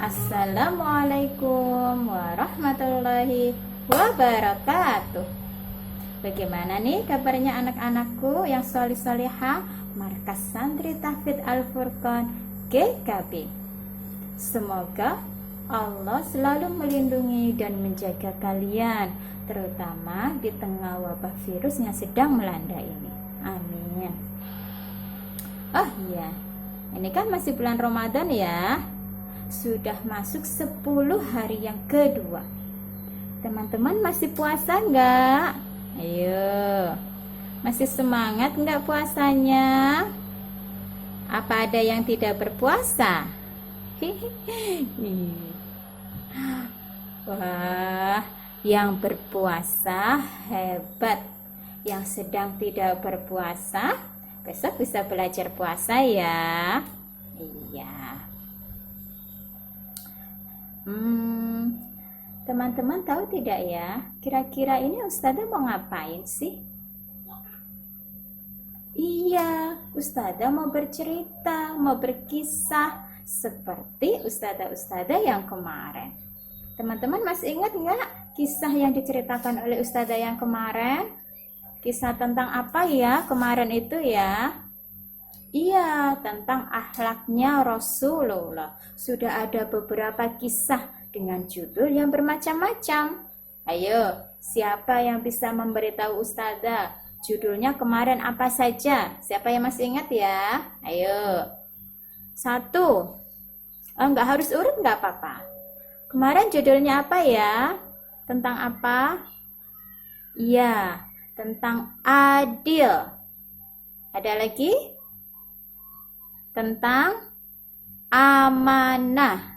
Assalamualaikum warahmatullahi wabarakatuh. Bagaimana nih kabarnya anak-anakku yang solih-solihah Markas Santri Tahfidz Al-Furqon GKB? Semoga Allah selalu melindungi dan menjaga kalian, terutama di tengah wabah virus yang sedang melanda ini. Amin. Oh iya, ini kan masih bulan Ramadan ya. Sudah masuk 10 hari yang kedua. Teman-teman masih puasa enggak? Ayo, masih semangat enggak puasanya? Apa ada yang tidak berpuasa? Wah, yang berpuasa hebat. Yang sedang tidak berpuasa, besok bisa belajar puasa ya. Iya. Teman-teman tahu tidak ya, kira-kira ini Ustazah mau ngapain sih? Iya, Ustazah mau bercerita, mau berkisah seperti Ustazah yang kemarin. Teman-teman masih ingat nggak kisah yang diceritakan oleh Ustazah yang kemarin? Kisah tentang apa ya kemarin itu ya? Iya, tentang akhlaknya Rasulullah. Sudah ada beberapa kisah dengan judul yang bermacam-macam. Ayo, siapa yang bisa memberitahu Ustazah? Judulnya kemarin apa saja? Siapa yang masih ingat ya? Ayo. 1. Enggak harus urut, enggak apa-apa. Kemarin judulnya apa ya? Tentang apa? Iya, tentang adil. Ada lagi? Tentang amanah.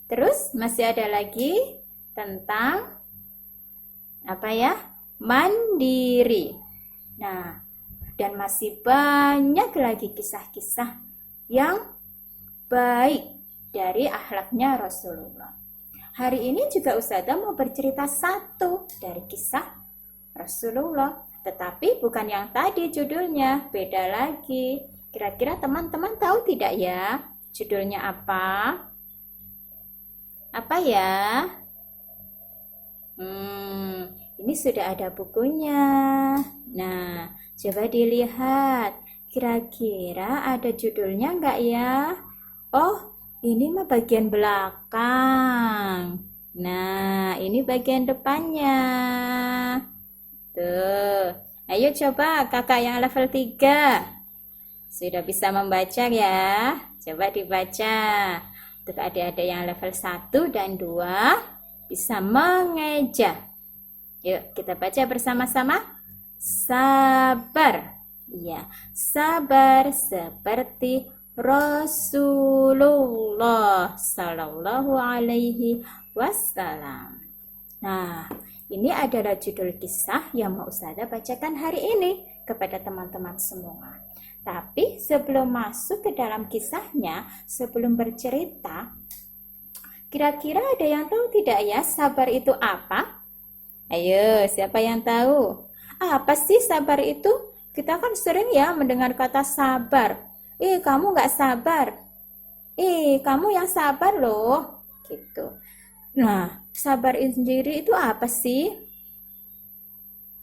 Terus masih ada lagi tentang apa ya? Mandiri. Nah, dan masih banyak lagi kisah-kisah yang baik dari akhlaknya Rasulullah. Hari ini juga Ustazah mau bercerita satu dari kisah Rasulullah, tetapi bukan yang tadi judulnya, beda lagi. Kira-kira teman-teman tahu tidak ya judulnya apa? Apa ya? Ini sudah ada bukunya. Nah, coba dilihat. Kira-kira ada judulnya enggak ya? Oh, ini mah bagian belakang. Nah, ini bagian depannya. Tuh. Ayo coba kakak yang level 3. Sudah bisa membaca ya? Coba dibaca. Untuk adik-adik yang level 1 dan 2 bisa mengeja. Yuk kita baca bersama-sama. Sabar. Iya, sabar seperti Rasulullah Sallallahu Alaihi Wasallam. Nah, ini adalah judul kisah yang mau Ustazah bacakan hari ini kepada teman-teman semua. Tapi sebelum masuk ke dalam kisahnya, sebelum bercerita, kira-kira ada yang tahu tidak ya sabar itu apa? Ayo, siapa yang tahu? Apa sih sabar itu? Kita kan sering ya mendengar kata sabar. Kamu nggak sabar. Kamu yang sabar loh. Gitu. Nah, sabar sendiri itu apa sih?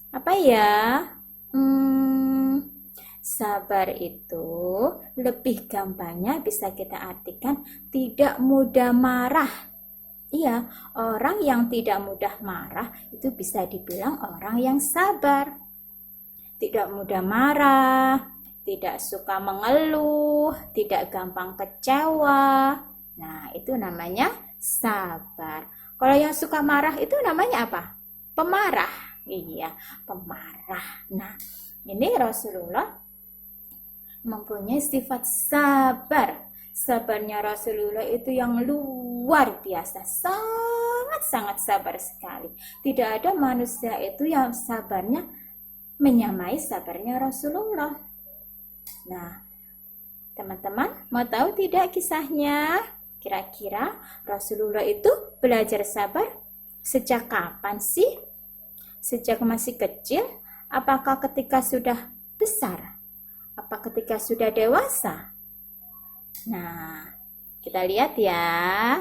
Apa ya? Sabar itu lebih gampangnya bisa kita artikan tidak mudah marah. Iya, orang yang tidak mudah marah itu bisa dibilang orang yang sabar. Tidak mudah marah, tidak suka mengeluh, tidak gampang kecewa. Nah, itu namanya sabar. Kalau yang suka marah itu namanya apa? Pemarah. Iya, pemarah. Nah, ini Rasulullah mempunyai sifat sabar. Sabarnya Rasulullah itu yang luar biasa, sangat-sangat sabar sekali. Tidak ada manusia itu yang sabarnya menyamai sabarnya Rasulullah. Nah, teman-teman mau tahu tidak kisahnya? Kira-kira Rasulullah itu belajar sabar sejak kapan sih? Sejak masih kecil? Apakah ketika sudah besar? Apa ketika sudah dewasa? Nah, Kita lihat ya.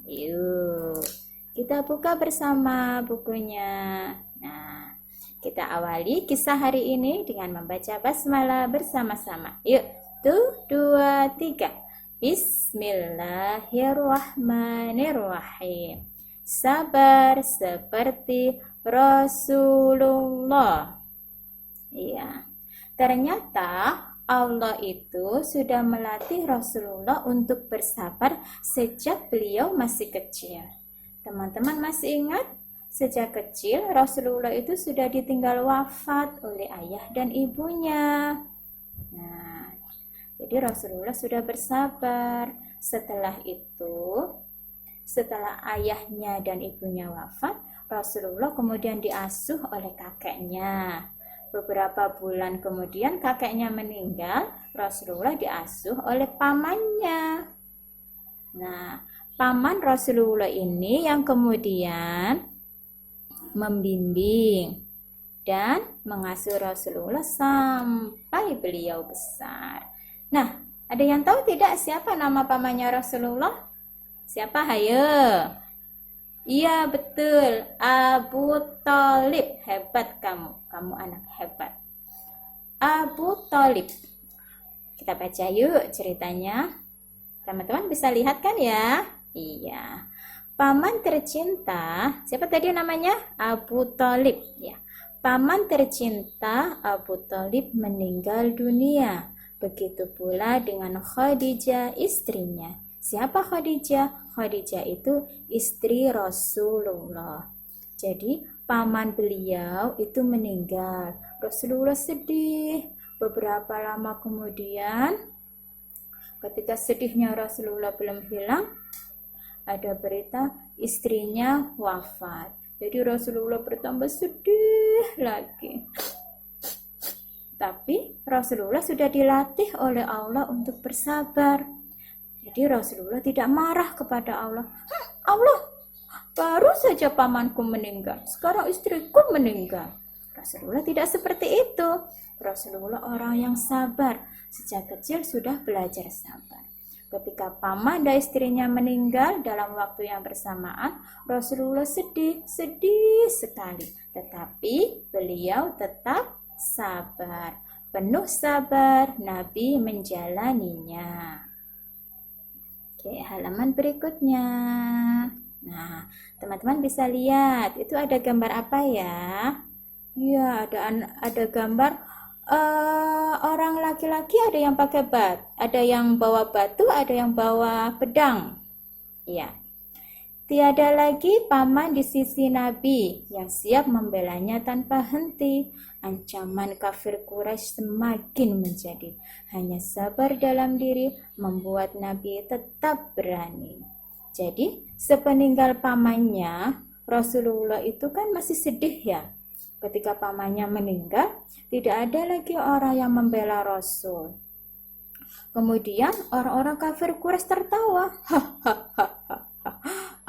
Yuk, kita buka bersama bukunya. Nah, kita awali kisah hari ini dengan membaca basmalah bersama-sama. Yuk, 1, 2, 3. Bismillahirrahmanirrahim. Sabar seperti Rasulullah. Iya. Ternyata Allah itu sudah melatih Rasulullah untuk bersabar sejak beliau masih kecil. Teman-teman masih ingat? Sejak kecil Rasulullah itu sudah ditinggal wafat oleh ayah dan ibunya. Nah, jadi Rasulullah sudah bersabar. Setelah itu, setelah ayahnya dan ibunya wafat, Rasulullah kemudian diasuh oleh kakeknya. Beberapa bulan kemudian kakeknya meninggal, Rasulullah diasuh oleh pamannya. Nah, paman Rasulullah ini yang kemudian membimbing dan mengasuh Rasulullah sampai beliau besar. Nah, ada yang tahu tidak siapa nama pamannya Rasulullah? Siapa? Hayo. Iya betul, Abu Thalib. Hebat kamu anak hebat. Abu Thalib. Kita baca yuk ceritanya. Teman-teman bisa lihat kan ya? Iya. Paman tercinta, siapa tadi namanya? Abu Thalib. Ya. Paman tercinta Abu Thalib meninggal dunia. Begitu pula dengan Khadijah istrinya. Siapa Khadijah? Khadijah itu istri Rasulullah. Jadi paman beliau itu meninggal. Rasulullah sedih. Beberapa lama kemudian, ketika sedihnya Rasulullah belum hilang, ada berita istrinya wafat. Jadi Rasulullah bertambah sedih lagi. Tapi Rasulullah sudah dilatih oleh Allah untuk bersabar. Jadi Rasulullah tidak marah kepada Allah. Allah, baru saja pamanku meninggal, sekarang istriku meninggal. Rasulullah tidak seperti itu. Rasulullah orang yang sabar. Sejak kecil sudah belajar sabar. Ketika paman dan istrinya meninggal dalam waktu yang bersamaan, Rasulullah sedih sekali. Tetapi beliau tetap sabar. Penuh sabar, Nabi menjalaninya. Oke, halaman berikutnya. Nah, teman-teman bisa lihat, itu ada gambar apa ya? Ya, ada gambar orang laki-laki, ada yang pakai ada yang bawa batu, ada yang bawa pedang. Ya. Tiada lagi paman di sisi Nabi yang siap membelanya tanpa henti. Ancaman kafir Quraisy semakin menjadi. Hanya sabar dalam diri membuat Nabi tetap berani. Jadi, sepeninggal pamannya, Rasulullah itu kan masih sedih ya. Ketika pamannya meninggal, tidak ada lagi orang yang membela Rasul. Kemudian orang-orang kafir Quraisy tertawa.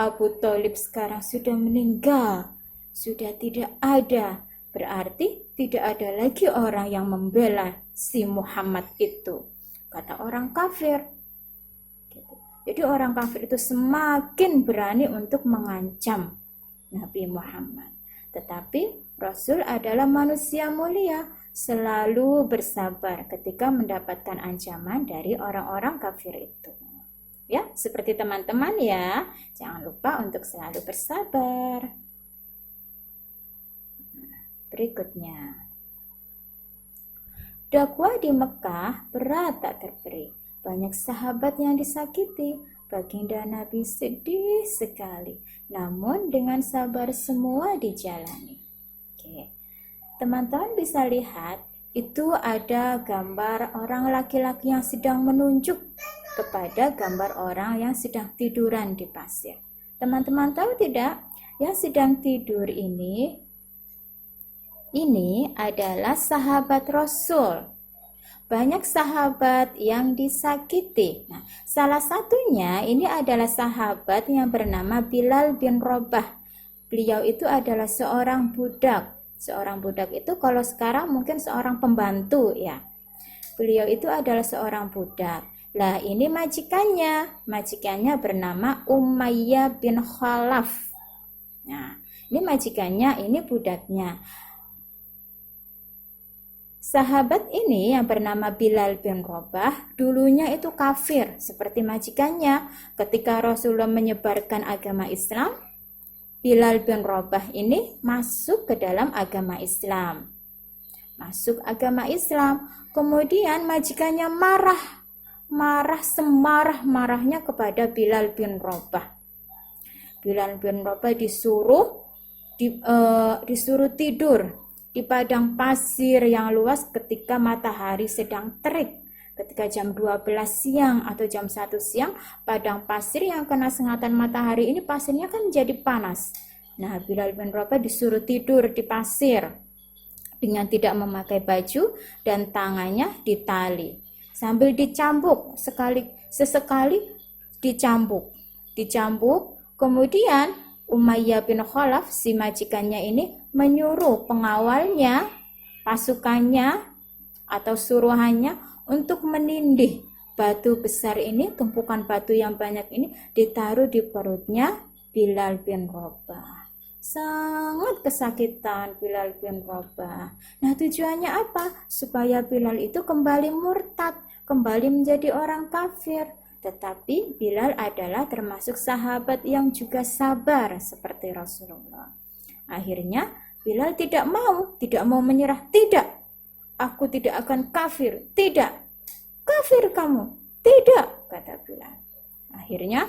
Abu Thalib sekarang sudah meninggal, sudah tidak ada. Berarti tidak ada lagi orang yang membela si Muhammad itu, kata orang kafir. Jadi orang kafir itu semakin berani untuk mengancam Nabi Muhammad. Tetapi Rasul adalah manusia mulia, selalu bersabar ketika mendapatkan ancaman dari orang-orang kafir itu. Ya, seperti teman-teman ya, jangan lupa untuk selalu bersabar. Berikutnya, dakwah di Mekah berat tak terperi. Banyak sahabat yang disakiti. Baginda Nabi sedih sekali. Namun dengan sabar semua dijalani. Oke, teman-teman bisa lihat, itu ada gambar orang laki-laki yang sedang menunjuk kepada gambar orang yang sedang tiduran di pasir. Teman-teman tahu tidak, yang sedang tidur ini adalah sahabat Rasul. Banyak sahabat yang disakiti. Nah, salah satunya ini adalah sahabat yang bernama Bilal bin Rabah. Beliau itu adalah seorang budak. Seorang budak itu kalau sekarang mungkin seorang pembantu ya. Beliau itu adalah seorang budak. Lah ini majikannya bernama Umayyah bin Khalaf. Nah, ini majikannya, ini budaknya. Sahabat ini yang bernama Bilal bin Rabah dulunya itu kafir seperti majikannya. Ketika Rasulullah menyebarkan agama Islam, Bilal bin Rabah ini masuk ke dalam agama Islam. Masuk agama Islam. Kemudian majikannya marah semarah-marahnya kepada Bilal bin Rabah. Bilal bin Rabah disuruh tidur di padang pasir yang luas ketika matahari sedang terik. Ketika jam 12 siang atau jam 1 siang, padang pasir yang kena sengatan matahari ini pasirnya kan jadi panas. Nah, Bilal bin Rabah disuruh tidur di pasir dengan tidak memakai baju dan tangannya ditali. Sambil dicambuk, sesekali dicambuk. Kemudian Umayyah bin Khalaf, si majikannya ini, menyuruh pengawalnya, pasukannya atau suruhannya untuk menindih batu besar ini, tumpukan batu yang banyak ini ditaruh di perutnya Bilal bin Rabah. Sangat kesakitan Bilal bin Rabah. Nah, tujuannya apa? Supaya Bilal itu kembali murtad, kembali menjadi orang kafir. Tetapi Bilal adalah termasuk sahabat yang juga sabar seperti Rasulullah. Akhirnya Bilal tidak mau menyerah. Tidak, aku tidak akan kafir. Tidak, kafir kamu. Tidak, kata Bilal. Akhirnya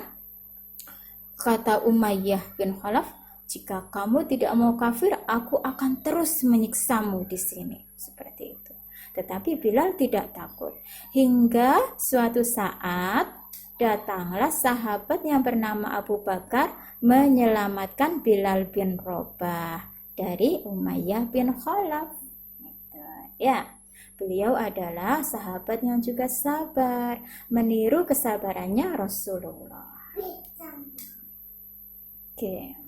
kata Umayyah bin Khalaf, jika kamu tidak mau kafir, aku akan terus menyiksamu di sini. Seperti itu. Tetapi Bilal tidak takut. Hingga suatu saat datanglah sahabat yang bernama Abu Bakar menyelamatkan Bilal bin Rabah dari Umayyah bin Khalaf. Ya, beliau adalah sahabat yang juga sabar, meniru kesabarannya Rasulullah. Oke.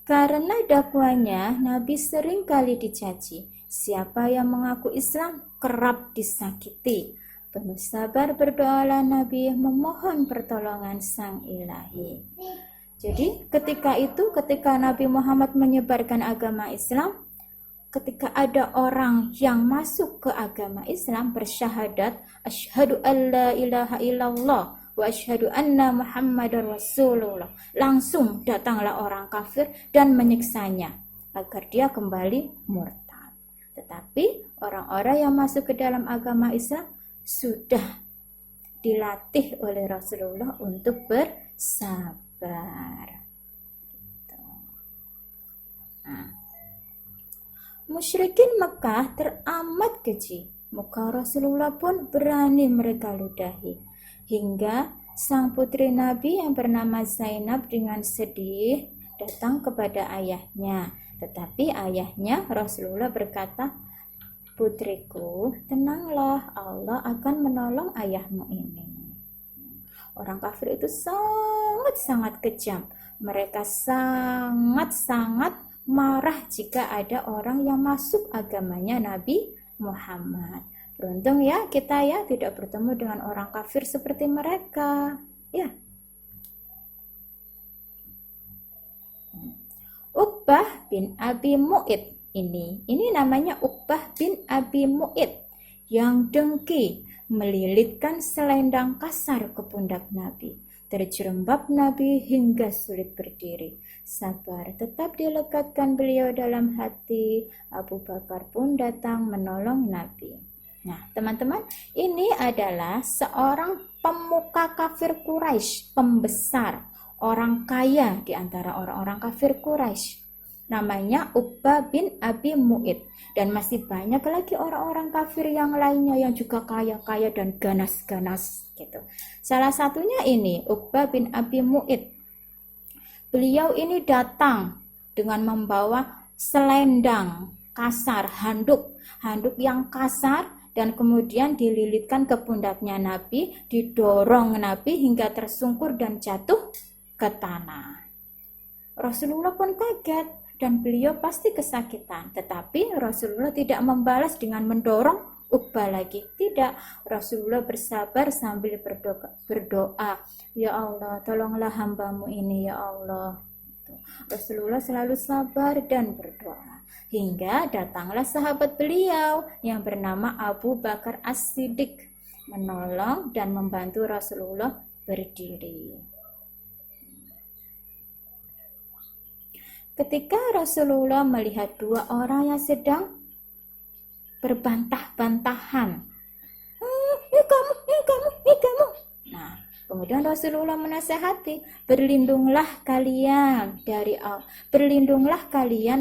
Karena dakwanya, Nabi sering kali dicaci. Siapa yang mengaku Islam kerap disakiti. Penuh sabar berdoalah Nabi memohon pertolongan Sang Ilahi. Jadi ketika Nabi Muhammad menyebarkan agama Islam, ketika ada orang yang masuk ke agama Islam bersyahadat, asyhadu alla ilaha illallah wa asyhadu anna Muhammadar Rasulullah, langsung datanglah orang kafir dan menyiksanya agar dia kembali murtad. Tetapi orang-orang yang masuk ke dalam agama Islam sudah dilatih oleh Rasulullah untuk bersabar. Nah, musyrikin Mekah teramat keji. Maka Rasulullah pun berani mereka ludahi. Hingga sang putri Nabi yang bernama Zainab dengan sedih datang kepada ayahnya. Tetapi ayahnya Rasulullah berkata, putriku, tenanglah, Allah akan menolong ayahmu ini. Orang kafir itu sangat-sangat kejam. Mereka sangat-sangat marah jika ada orang yang masuk agamanya Nabi Muhammad. Beruntung ya kita ya tidak bertemu dengan orang kafir seperti mereka. Ya. Uqbah bin Abi Mu'id ini namanya Uqbah bin Abi Mu'id yang dengki melilitkan selendang kasar ke pundak Nabi. Terjerembab Nabi hingga sulit berdiri. Sabar tetap dilekatkan beliau dalam hati. Abu Bakar pun datang menolong Nabi. Nah, teman-teman, ini adalah seorang pemuka kafir Quraisy, pembesar, orang kaya di antara orang-orang kafir Quraisy. Namanya Uqbah bin Abi Mu'id. Dan masih banyak lagi orang-orang kafir yang lainnya yang juga kaya-kaya dan ganas-ganas gitu. Salah satunya ini Uqbah bin Abi Mu'id. Beliau ini datang dengan membawa selendang kasar, handuk yang kasar, dan kemudian dililitkan ke pundaknya Nabi, didorong Nabi hingga tersungkur dan jatuh ke tanah. Rasulullah pun kaget dan beliau pasti kesakitan. Tetapi Rasulullah tidak membalas dengan mendorong Uqbah lagi. Tidak, Rasulullah bersabar sambil berdoa, ya Allah, tolonglah hambamu ini ya Allah. Rasulullah selalu sabar dan berdoa. Hingga datanglah sahabat beliau yang bernama Abu Bakar As-Siddiq menolong dan membantu Rasulullah berdiri. Ketika Rasulullah melihat dua orang yang sedang berbantah-bantahan, kamu. Nah, kemudian Rasulullah menasihati, berlindunglah kalian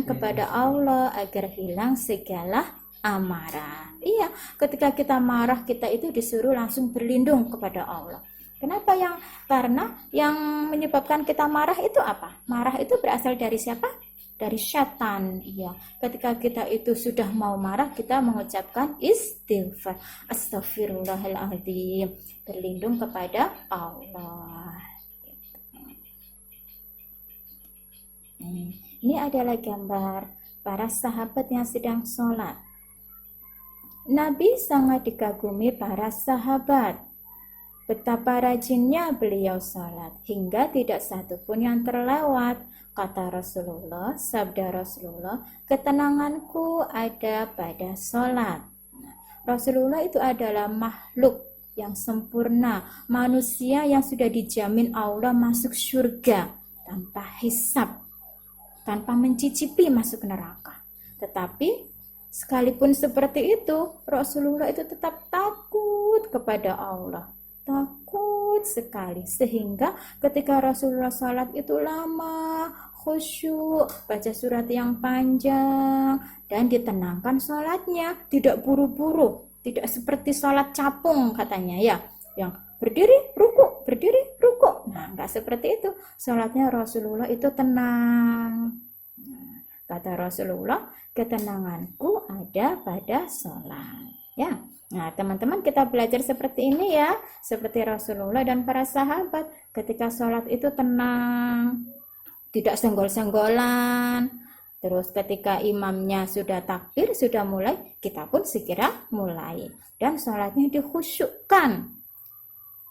kepada Allah agar hilang segala amarah. Iya, ketika kita marah, kita itu disuruh langsung berlindung kepada Allah. Kenapa? Karena yang menyebabkan kita marah itu apa? Marah itu berasal dari siapa? Dari syaitan. Iya. Ketika kita itu sudah mau marah, kita mengucapkan istighfar. Astaghfirullahaladzim. Berlindung kepada Allah. Ini adalah gambar para sahabat yang sedang sholat. Nabi sangat dikagumi para sahabat. Betapa rajinnya beliau sholat, hingga tidak satu pun yang terlewat. Kata Rasulullah, sabda Rasulullah, ketenanganku ada pada sholat. Rasulullah itu adalah makhluk yang sempurna, manusia yang sudah dijamin Allah masuk surga tanpa hisab, tanpa mencicipi masuk neraka. Tetapi sekalipun seperti itu, Rasulullah itu tetap takut kepada Allah. Takut sekali, sehingga ketika Rasulullah salat itu lama, khusyuk, baca surat yang panjang, dan ditenangkan salatnya, tidak buru-buru, tidak seperti salat capung katanya ya, yang berdiri ruku. Nah, enggak seperti itu. Salatnya Rasulullah itu tenang. Kata Rasulullah, ketenanganku ada pada salat. Ya. Nah, teman-teman, kita belajar seperti ini ya, seperti Rasulullah dan para sahabat. Ketika sholat itu tenang, tidak senggol-senggolan. Terus ketika imamnya sudah takbir, sudah mulai, kita pun segera mulai. Dan sholatnya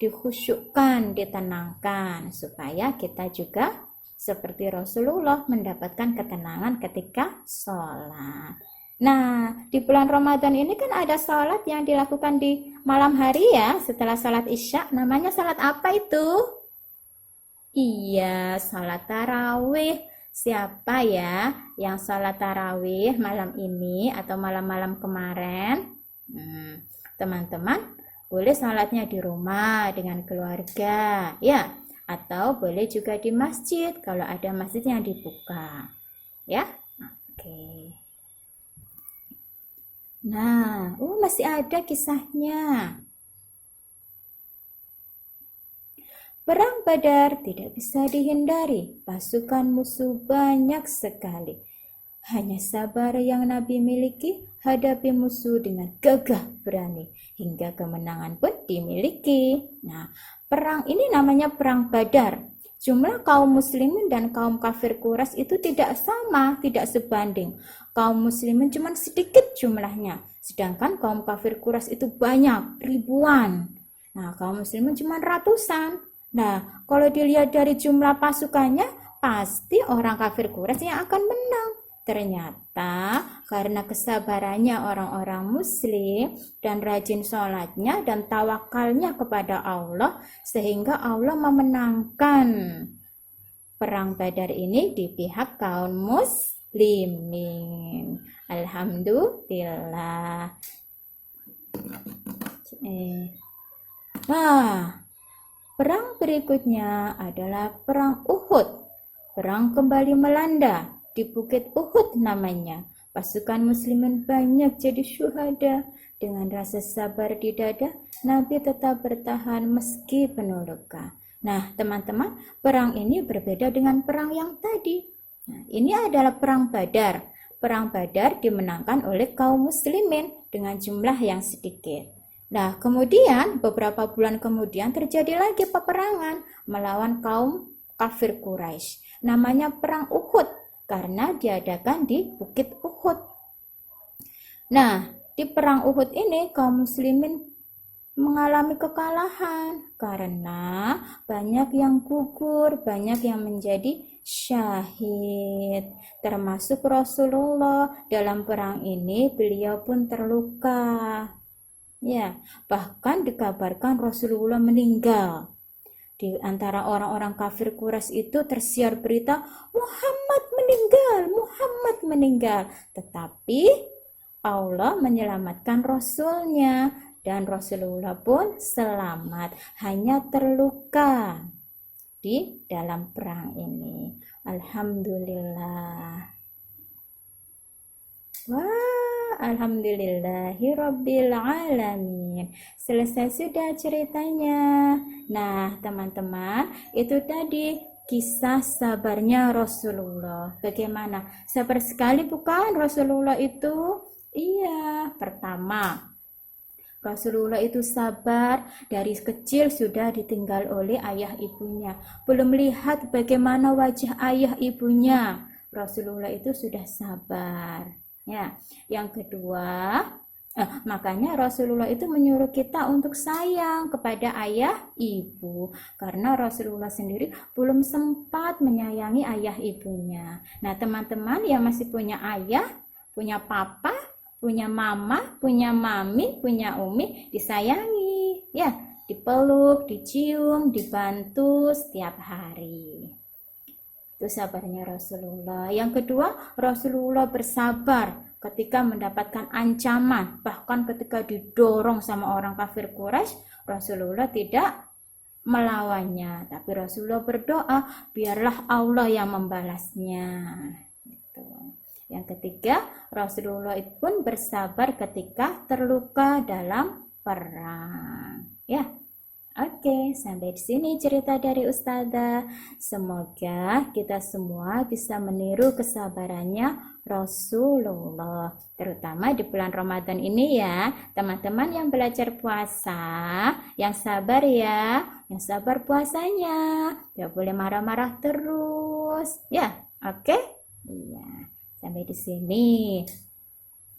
dikhusyukkan, ditenangkan, supaya kita juga seperti Rasulullah mendapatkan ketenangan ketika sholat. Nah, di bulan Ramadan ini kan ada sholat yang dilakukan di malam hari ya, setelah sholat Isya. Namanya sholat apa itu? Iya, sholat tarawih. Siapa ya yang sholat tarawih malam ini atau malam-malam kemarin? Teman-teman, boleh sholatnya di rumah dengan keluarga, ya. Atau boleh juga di masjid kalau ada masjid yang dibuka. Ya, oke. Nah, masih ada kisahnya. Perang Badar tidak bisa dihindari. Pasukan musuh banyak sekali. Hanya sabar yang Nabi miliki, hadapi musuh dengan gagah berani. Hingga kemenangan pun dimiliki. Nah, perang ini namanya Perang Badar. Jumlah kaum muslimin dan kaum kafir Quraisy itu tidak sama, tidak sebanding. Kaum muslimin cuma sedikit jumlahnya, sedangkan kaum kafir Quraisy itu banyak, ribuan. Nah, kaum muslimin cuma ratusan. Nah, kalau dilihat dari jumlah pasukannya, pasti orang kafir Quraisy yang akan menang. Ternyata karena kesabarannya orang-orang muslim dan rajin sholatnya dan tawakalnya kepada Allah, sehingga Allah memenangkan perang Badar ini di pihak kaum muslimin. Alhamdulillah. Nah, perang berikutnya adalah perang Uhud. Perang kembali melanda. Di Bukit Uhud namanya. Pasukan muslimin banyak jadi syuhada. Dengan rasa sabar di dada, Nabi tetap bertahan meski penuh luka. Nah, teman-teman, perang ini berbeda dengan perang yang tadi. Nah, ini adalah perang Badar. Perang Badar dimenangkan oleh kaum muslimin dengan jumlah yang sedikit. Nah, kemudian beberapa bulan kemudian terjadi lagi peperangan melawan kaum kafir Quraisy. Namanya perang Uhud. karena diadakan di Bukit Uhud. Nah, di perang Uhud ini kaum muslimin mengalami kekalahan karena banyak yang gugur, banyak yang menjadi syahid, termasuk Rasulullah. Dalam perang ini beliau pun terluka. Ya, bahkan dikabarkan Rasulullah meninggal. Di antara orang-orang kafir Quraisy itu tersiar berita Muhammad meninggal. Tetapi Allah menyelamatkan Rasulnya dan Rasulullah pun selamat, hanya terluka di dalam perang ini. Alhamdulillah. Wah, alhamdulillahirabbil alamin. Selesai sudah ceritanya. Nah, teman-teman, itu tadi kisah sabarnya Rasulullah. Bagaimana? Sabar sekali bukan Rasulullah itu? Iya, pertama, Rasulullah itu sabar, dari kecil sudah ditinggal oleh ayah ibunya. Belum lihat bagaimana wajah ayah ibunya. Rasulullah itu sudah sabar. Ya, yang kedua, makanya Rasulullah itu menyuruh kita untuk sayang kepada ayah ibu. Karena Rasulullah sendiri belum sempat menyayangi ayah ibunya. Nah, teman-teman yang masih punya ayah, punya papa, punya mama, punya mami, punya umi, disayangi, ya, dipeluk, dicium, dibantu setiap hari. Itu sabarnya Rasulullah. Yang kedua, Rasulullah bersabar ketika mendapatkan ancaman, bahkan ketika didorong sama orang kafir Quraisy, Rasulullah tidak melawannya, tapi Rasulullah berdoa, biarlah Allah yang membalasnya. Gitu. Yang ketiga, Rasulullah pun bersabar ketika terluka dalam perang. Ya, oke, sampai di sini cerita dari Ustazah. Semoga kita semua bisa meniru kesabarannya Rasulullah, terutama di bulan Ramadan ini ya. Teman-teman yang belajar puasa, yang sabar ya, yang sabar puasanya. Gak boleh marah-marah terus. Ya, oke? Iya. Sampai di sini.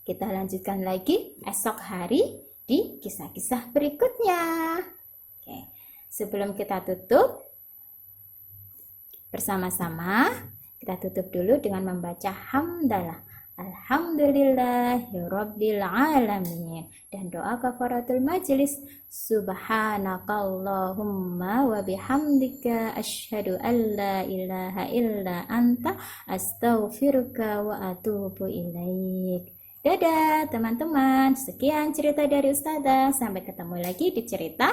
Kita lanjutkan lagi esok hari di kisah-kisah berikutnya. Oke. Sebelum kita tutup bersama-sama, kita tutup dulu dengan membaca hamdalah. Alhamdulillahirabbil alamin, dan doa kafaratul majlis. Subhanakallahumma wa bihamdika asyhadu an la ilaha illa anta astaghfiruka wa atubu ilaik. Dadah teman-teman, sekian cerita dari Ustazah. Sampai ketemu lagi di cerita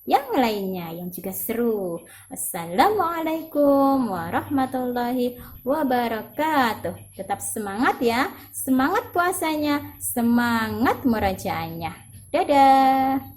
yang lainnya yang juga seru. Assalamualaikum warahmatullahi wabarakatuh. Tetap semangat ya, semangat puasanya, semangat murajaahnya. Dadah.